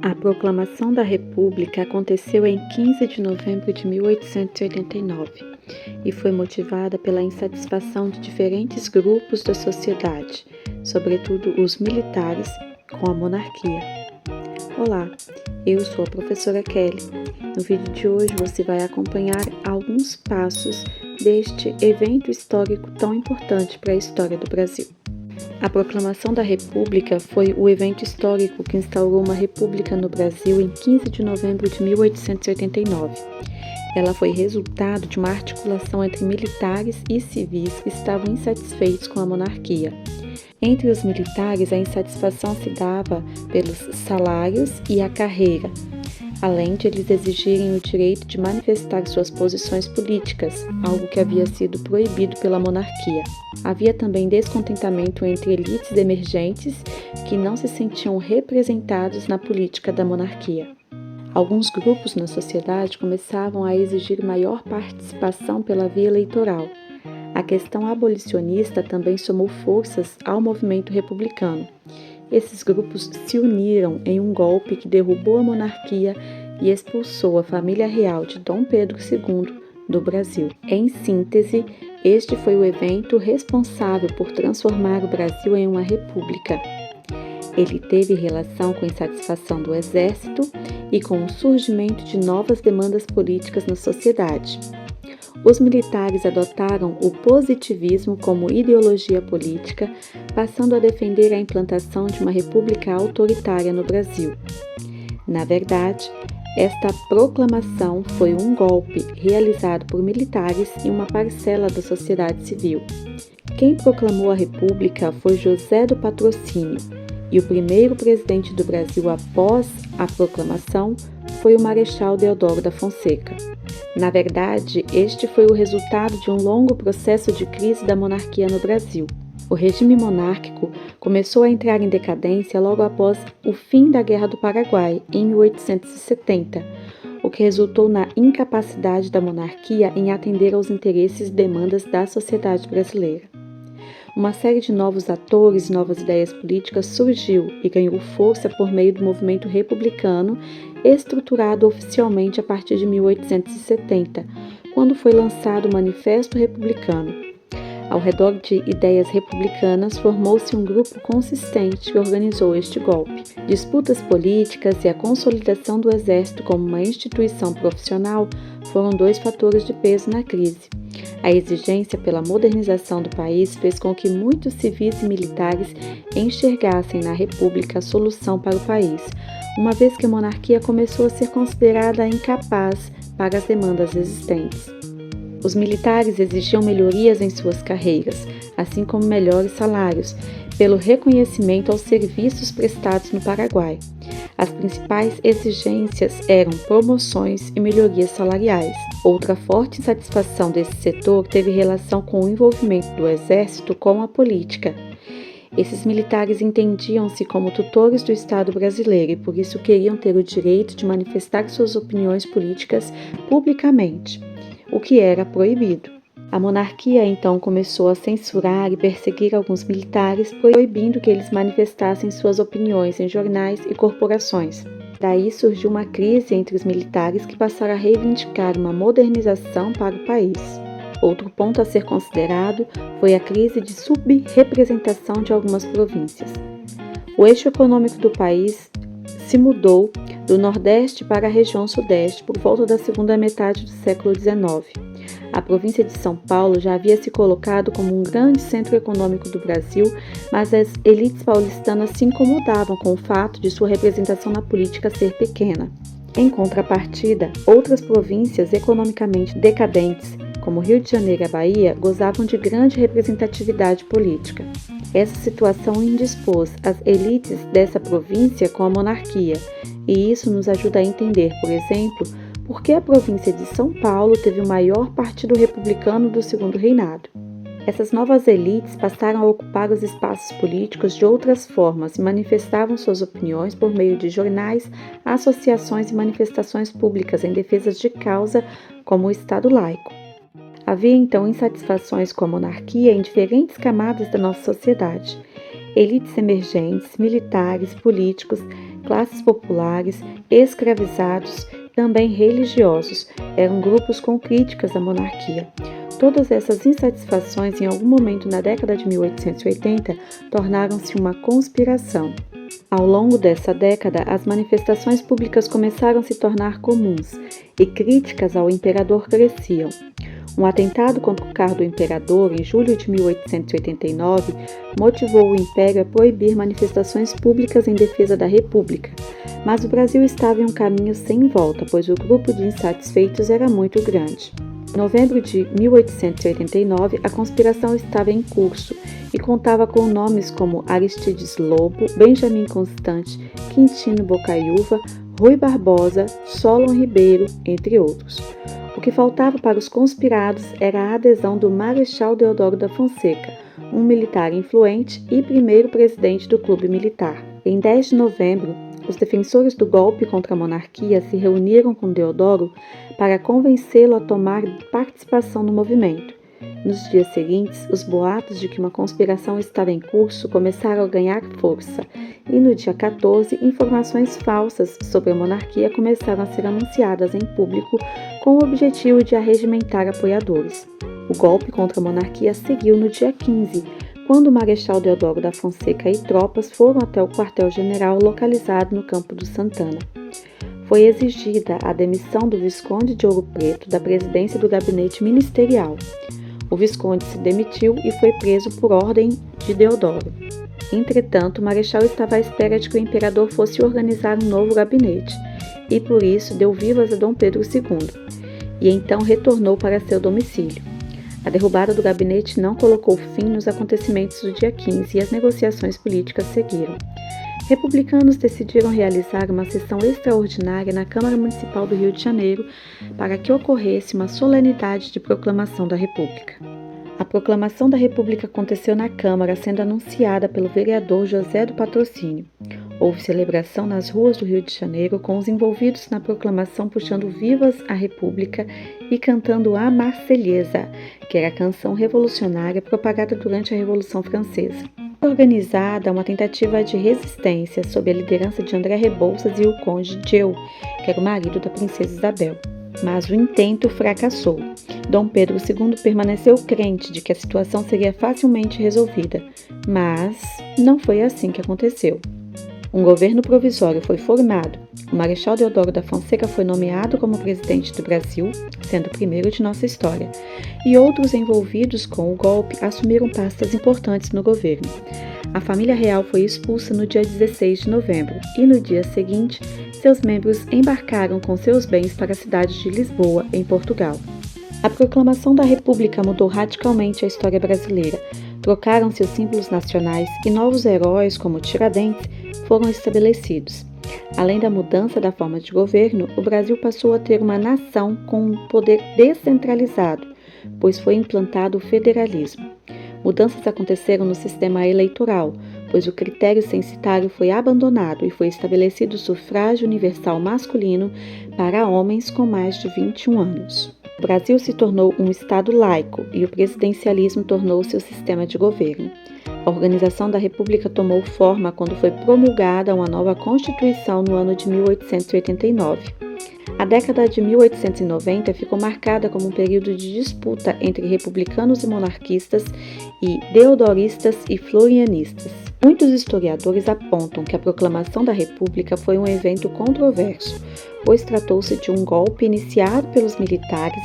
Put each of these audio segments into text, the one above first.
A proclamação da República aconteceu em 15 de novembro de 1889 e foi motivada pela insatisfação de diferentes grupos da sociedade, sobretudo os militares, com a monarquia. Olá, eu sou a professora Kelly. No vídeo de hoje você vai acompanhar alguns passos deste evento histórico tão importante para a história do Brasil. A proclamação da República foi o evento histórico que instaurou uma república no Brasil em 15 de novembro de 1889. Ela foi resultado de uma articulação entre militares e civis que estavam insatisfeitos com a monarquia. Entre os militares, a insatisfação se dava pelos salários e a carreira, além de eles exigirem o direito de manifestar suas posições políticas, algo que havia sido proibido pela monarquia. Havia também descontentamento entre elites emergentes que não se sentiam representados na política da monarquia. Alguns grupos na sociedade começavam a exigir maior participação pela via eleitoral. A questão abolicionista também somou forças ao movimento republicano. Esses grupos se uniram em um golpe que derrubou a monarquia e expulsou a família real de Dom Pedro II do Brasil. Em síntese, este foi o evento responsável por transformar o Brasil em uma república. Ele teve relação com a insatisfação do exército e com o surgimento de novas demandas políticas na sociedade. Os militares adotaram o positivismo como ideologia política, passando a defender a implantação de uma república autoritária no Brasil. Na verdade, esta proclamação foi um golpe realizado por militares e uma parcela da sociedade civil. Quem proclamou a república foi José do Patrocínio, e o primeiro presidente do Brasil após a proclamação foi o Marechal Deodoro da Fonseca. Na verdade, este foi o resultado de um longo processo de crise da monarquia no Brasil. O regime monárquico começou a entrar em decadência logo após o fim da Guerra do Paraguai, em 1870, o que resultou na incapacidade da monarquia em atender aos interesses e demandas da sociedade brasileira. Uma série de novos atores e novas ideias políticas surgiu e ganhou força por meio do movimento republicano, estruturado oficialmente a partir de 1870, quando foi lançado o Manifesto Republicano. Ao redor de ideias republicanas, formou-se um grupo consistente que organizou este golpe. Disputas políticas e a consolidação do exército como uma instituição profissional foram dois fatores de peso na crise. A exigência pela modernização do país fez com que muitos civis e militares enxergassem na República a solução para o país, uma vez que a monarquia começou a ser considerada incapaz para as demandas existentes. Os militares exigiam melhorias em suas carreiras, assim como melhores salários, pelo reconhecimento aos serviços prestados no Paraguai. As principais exigências eram promoções e melhorias salariais. Outra forte insatisfação desse setor teve relação com o envolvimento do exército com a política. Esses militares entendiam-se como tutores do Estado brasileiro e por isso queriam ter o direito de manifestar suas opiniões políticas publicamente, o que era proibido. A monarquia então começou a censurar e perseguir alguns militares, proibindo que eles manifestassem suas opiniões em jornais e corporações. Daí surgiu uma crise entre os militares que passaram a reivindicar uma modernização para o país. Outro ponto a ser considerado foi a crise de subrepresentação de algumas províncias. O eixo econômico do país se mudou do Nordeste para a região Sudeste por volta da segunda metade do século XIX. A província de São Paulo já havia se colocado como um grande centro econômico do Brasil, mas as elites paulistanas se incomodavam com o fato de sua representação na política ser pequena. Em contrapartida, outras províncias economicamente decadentes, como Rio de Janeiro e a Bahia, gozavam de grande representatividade política. Essa situação indispôs as elites dessa província com a monarquia, e isso nos ajuda a entender, por exemplo, por que a província de São Paulo teve o maior partido republicano do Segundo Reinado. Essas novas elites passaram a ocupar os espaços políticos de outras formas e manifestavam suas opiniões por meio de jornais, associações e manifestações públicas em defesa de causa como o Estado laico. Havia então insatisfações com a monarquia em diferentes camadas da nossa sociedade. Elites emergentes, militares, políticos classes populares, escravizados, também religiosos, eram grupos com críticas à monarquia. Todas essas insatisfações, em algum momento na década de 1880, tornaram-se uma conspiração. Ao longo dessa década, as manifestações públicas começaram a se tornar comuns e críticas ao imperador cresciam. Um atentado contra o carro do imperador, em julho de 1889, motivou o império a proibir manifestações públicas em defesa da República. Mas o Brasil estava em um caminho sem volta, pois o grupo de insatisfeitos era muito grande. Em novembro de 1889, a conspiração estava em curso e contava com nomes como Aristides Lobo, Benjamin Constant, Quintino Bocaiúva, Rui Barbosa, Solon Ribeiro, entre outros. O que faltava para os conspirados era a adesão do Marechal Deodoro da Fonseca, um militar influente e primeiro presidente do clube militar. Em 10 de novembro, os defensores do golpe contra a monarquia se reuniram com Deodoro para convencê-lo a tomar participação no movimento. Nos dias seguintes, os boatos de que uma conspiração estava em curso começaram a ganhar força, e no dia 14, informações falsas sobre a monarquia começaram a ser anunciadas em público com o objetivo de arregimentar apoiadores. O golpe contra a monarquia seguiu no dia 15, quando o Marechal Deodoro da Fonseca e tropas foram até o quartel-general localizado no Campo do Santana. Foi exigida a demissão do Visconde de Ouro Preto da presidência do gabinete ministerial. O Visconde se demitiu e foi preso por ordem de Deodoro. Entretanto, o Marechal estava à espera de que o imperador fosse organizar um novo gabinete e, por isso, deu vivas a Dom Pedro II e então retornou para seu domicílio. A derrubada do gabinete não colocou fim nos acontecimentos do dia 15 e as negociações políticas seguiram. Republicanos decidiram realizar uma sessão extraordinária na Câmara Municipal do Rio de Janeiro para que ocorresse uma solenidade de proclamação da República. A proclamação da República aconteceu na Câmara, sendo anunciada pelo vereador José do Patrocínio. Houve celebração nas ruas do Rio de Janeiro, com os envolvidos na proclamação puxando vivas à República e cantando a Marselhesa, que era a canção revolucionária propagada durante a Revolução Francesa. Foi organizada uma tentativa de resistência sob a liderança de André Rebouças e o conde Dieu, que era o marido da princesa Isabel. Mas o intento fracassou. Dom Pedro II permaneceu crente de que a situação seria facilmente resolvida, mas não foi assim que aconteceu. Um governo provisório foi formado, o Marechal Deodoro da Fonseca foi nomeado como presidente do Brasil, sendo o primeiro de nossa história, e outros envolvidos com o golpe assumiram pastas importantes no governo. A família real foi expulsa no dia 16 de novembro e, no dia seguinte, seus membros embarcaram com seus bens para a cidade de Lisboa, em Portugal. A proclamação da República mudou radicalmente a história brasileira. Trocaram-se os símbolos nacionais e novos heróis, como Tiradentes, foram estabelecidos. Além da mudança da forma de governo, o Brasil passou a ter uma nação com um poder descentralizado, pois foi implantado o federalismo. Mudanças aconteceram no sistema eleitoral, pois o critério censitário foi abandonado e foi estabelecido o sufrágio universal masculino para homens com mais de 21 anos. O Brasil se tornou um Estado laico e o presidencialismo tornou-se o sistema de governo. A organização da República tomou forma quando foi promulgada uma nova Constituição no ano de 1889. A década de 1890 ficou marcada como um período de disputa entre republicanos e monarquistas e deodoristas e florianistas. Muitos historiadores apontam que a proclamação da República foi um evento controverso, pois tratou-se de um golpe iniciado pelos militares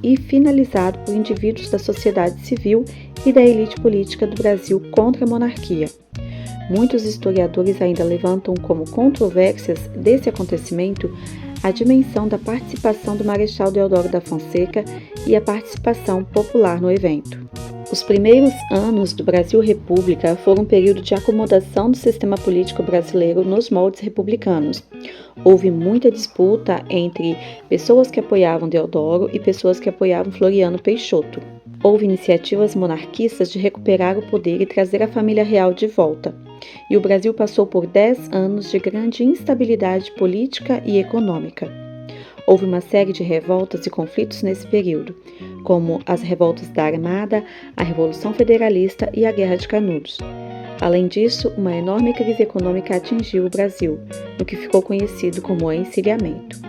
e finalizado por indivíduos da sociedade civil e da elite política do Brasil contra a monarquia. Muitos historiadores ainda levantam como controvérsias desse acontecimento a dimensão da participação do Marechal Deodoro da Fonseca e a participação popular no evento. Os primeiros anos do Brasil República foram um período de acomodação do sistema político brasileiro nos moldes republicanos. Houve muita disputa entre pessoas que apoiavam Deodoro e pessoas que apoiavam Floriano Peixoto. Houve iniciativas monarquistas de recuperar o poder e trazer a família real de volta. E o Brasil passou por 10 anos de grande instabilidade política e econômica. Houve uma série de revoltas e conflitos nesse período, como as revoltas da Armada, a Revolução Federalista e a Guerra de Canudos. Além disso, uma enorme crise econômica atingiu o Brasil, no que ficou conhecido como encilhamento.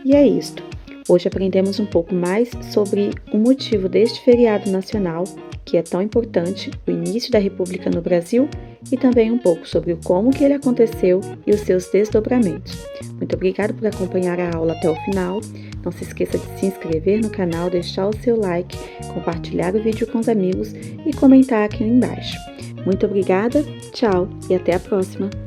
E é isto. Hoje aprendemos um pouco mais sobre o motivo deste feriado nacional, que é tão importante, o início da República no Brasil, e também um pouco sobre como que ele aconteceu e os seus desdobramentos. Muito obrigada por acompanhar a aula até o final. Não se esqueça de se inscrever no canal, deixar o seu like, compartilhar o vídeo com os amigos e comentar aqui embaixo. Muito obrigada, tchau e até a próxima!